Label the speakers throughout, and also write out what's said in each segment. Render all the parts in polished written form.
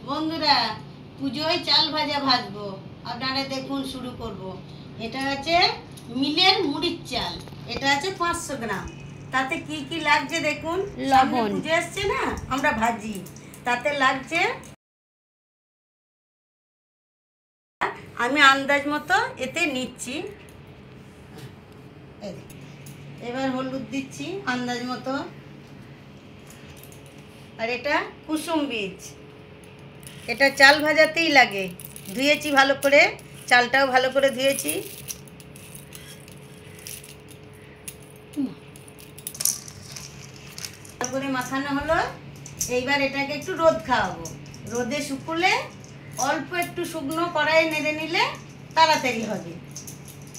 Speaker 1: বন্ধুরা পুজোয় চাল ভাজা ভাজবো, আপনারা দেখুন শুরু করব। এটা আছে মিলের মুড়ির চাল, এটা আছে 500 গ্রাম। তাতে কি কি লাগছে দেখুন। লবণ, পুজো আসছে না, আমরা ভাজি, তাতে লাগছে আমি আন্দাজ মতো এতে নিচ্ছি। এবার হলুদ দিচ্ছি আন্দাজ মতো, আর এটা কুসুম বীজ, এটা চাল ভাজাতেই লাগে। ধুয়েছি ভালো করে, চালটাও ভালো করে ধুয়েছি। ভালো করে মাখানো হলো। এইবার এটাকে একটু রোদ খাওয়াবো। রোদে শুকুলে অল্প একটু শুকনো কড়াইয়ে নেড়ে নিলে তাড়াতাড়ি হবে।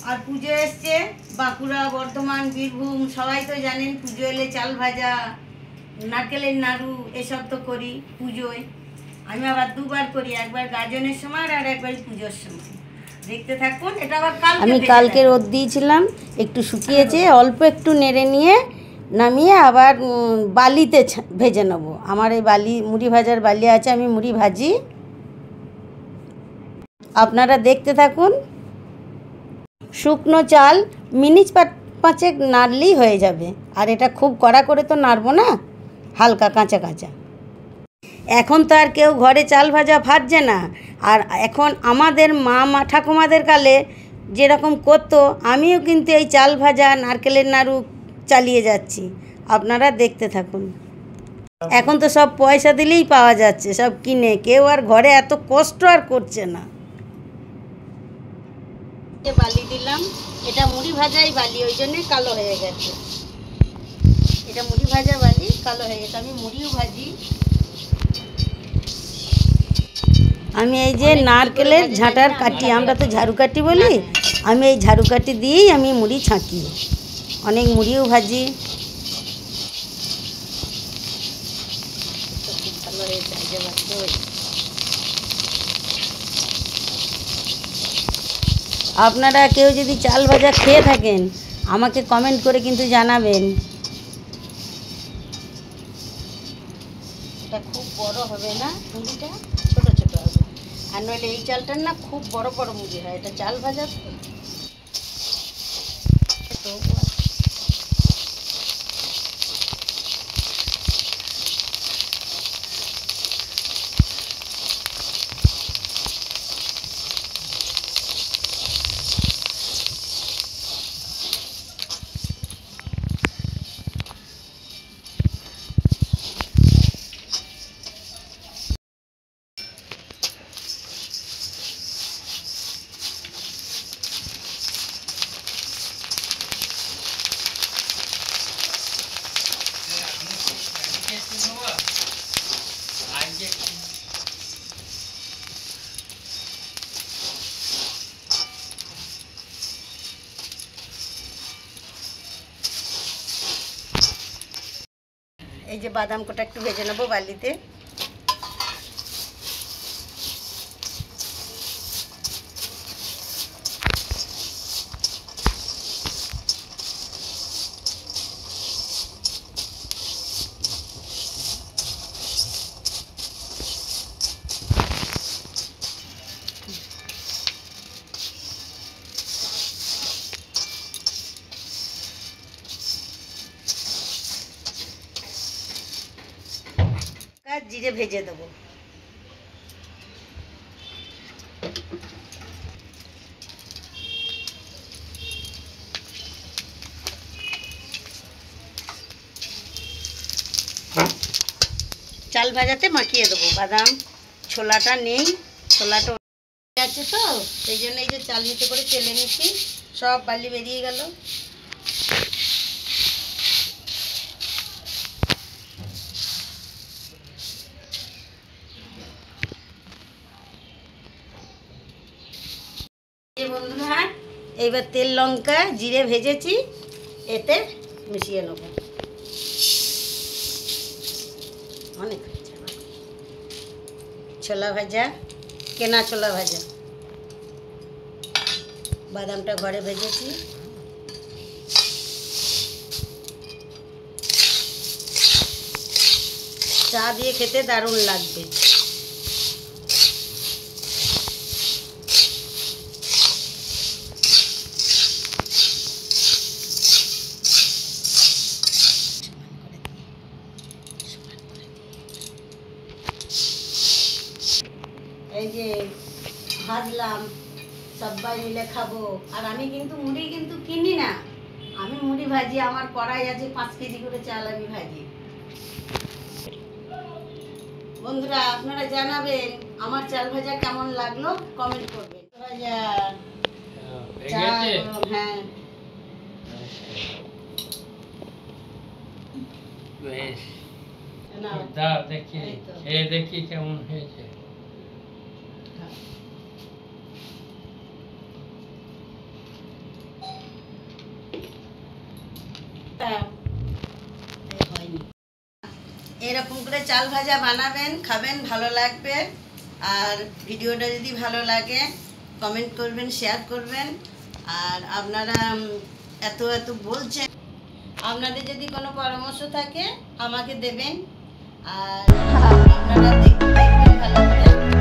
Speaker 1: আর পুজো এসছে, বাঁকুড়া, বর্ধমান, বীরভূম, সবাই তো জানেন পুজো এলে চাল ভাজা, নারকেলের নাড়ু এসব তো করি পুজোয়। আমি আবার দুবার করি, একবার গাজনের সময় আর একবার পুজোর সময়। দেখতে থাকুন। এটা আবার আমি কালকে রোদ দিয়েছিলাম, একটু শুকিয়েছে, অল্প একটু নেড়ে নিয়ে নামিয়ে আবার বালিতে ভেজে নেবো। আমার এই বালি, মুড়ি ভাজার বালি আছে, আমি মুড়ি ভাজি। আপনারা দেখতে থাকুন। শুকনো চাল মিনিট 5 নাড়লেই হয়ে যাবে। আর এটা খুব কড়া করে তো নাড়বো না, হালকা কাঁচা কাঁচা। এখন তো আর কেউ ঘরে চাল ভাজা ভাজছে না। আর এখন আমাদের মা ঠাকুমাদের কালে যেরকম করতো, আমিও কিন্তু এই চাল ভাজা, নারকেলের নাড়ু চালিয়ে যাচ্ছি। আপনারা দেখতে থাকুন। এখন তো সব পয়সা দিলেই পাওয়া যাচ্ছে, সব কিনে, কেউ আর ঘরে এত কষ্ট আর করছে না। বালি দিলাম, এটা মুড়ি ভাজাই বালি, ওই জন্যে কালো হয়ে গেছে। এটা মুড়ি ভাজা বালি, কালো হয়ে গেছে। আমি মুড়িও ভাজি। আমি এই যে নারকেলের ঝাঁটার কাঠি, আমরা তো ঝাড়ু কাঠি বলি, আমি এই ঝাড়ু কাঠি দিয়েই আমি মুড়ি ছাঁকি। অনেক মুড়িও ভাজি। আপনারা কেউ যদি চাল ভাজা খেয়ে থাকেন, আমাকে কমেন্ট করে কিন্তু জানাবেন। এটা খুব বড় হবে না, মুড়িটা ছোট ছোট হবে। আর নইলে এই চালটার না খুব বড় বড় মুড়ি হয়। এটা চাল ভাজা তো। এই যে বাদাম কোটা একটু ভেজে নেবো বালিতে। জিরে ভেজে দেবো। চাল ভাজাতে মাখিয়ে দেবো। বাদাম ছোলাটা নেই, ছোলাটা আছে তো, সেই জন্য এই যে চাল নিতে করে চেলে নিচ্ছি। সব বালি বেরিয়ে গেল। বন্ধুরা, এইবার তেল, লঙ্কা, জিরে ভেজেছি, এতে মিশিয়ে নেব। অনেক ছোলা ভাজা, কেনা ছোলা ভাজা। বাদামটা ঘরে ভেজেছি। চা দিয়ে খেতে দারুণ লাগবে। এই যে ভাজলাম, সবাই মিলে খাবো। আর আমি কিন্তু মুড়ি কিন্তু কিনি না, আমি মুড়ি ভাজি, আমার কড়াই আছে 5 কেজি করে চাল আমি ভাজি। বন্ধুরা আপনারা জানাবেন আমার চাল ভাজা কেমন লাগলো, কমেন্ট করবেন। ভাজা চাল, হ্যাঁ
Speaker 2: বেশ
Speaker 1: না
Speaker 2: দাও দেখি,
Speaker 1: এই তো।
Speaker 2: খেয়ে দেখি কেমন হয়েছে।
Speaker 1: এরকম করে চাল ভাজা বানাবেন, খাবেন, ভালো লাগবে। আর ভিডিওটা যদি ভালো লাগে কমেন্ট করবেন, শেয়ার করবেন। আর আপনারা এত এত বলছেন, আপনাদের যদি কোনো পরামর্শ থাকে আমাকে দেবেন। আর আপনারা দেখবেন ভালো করে।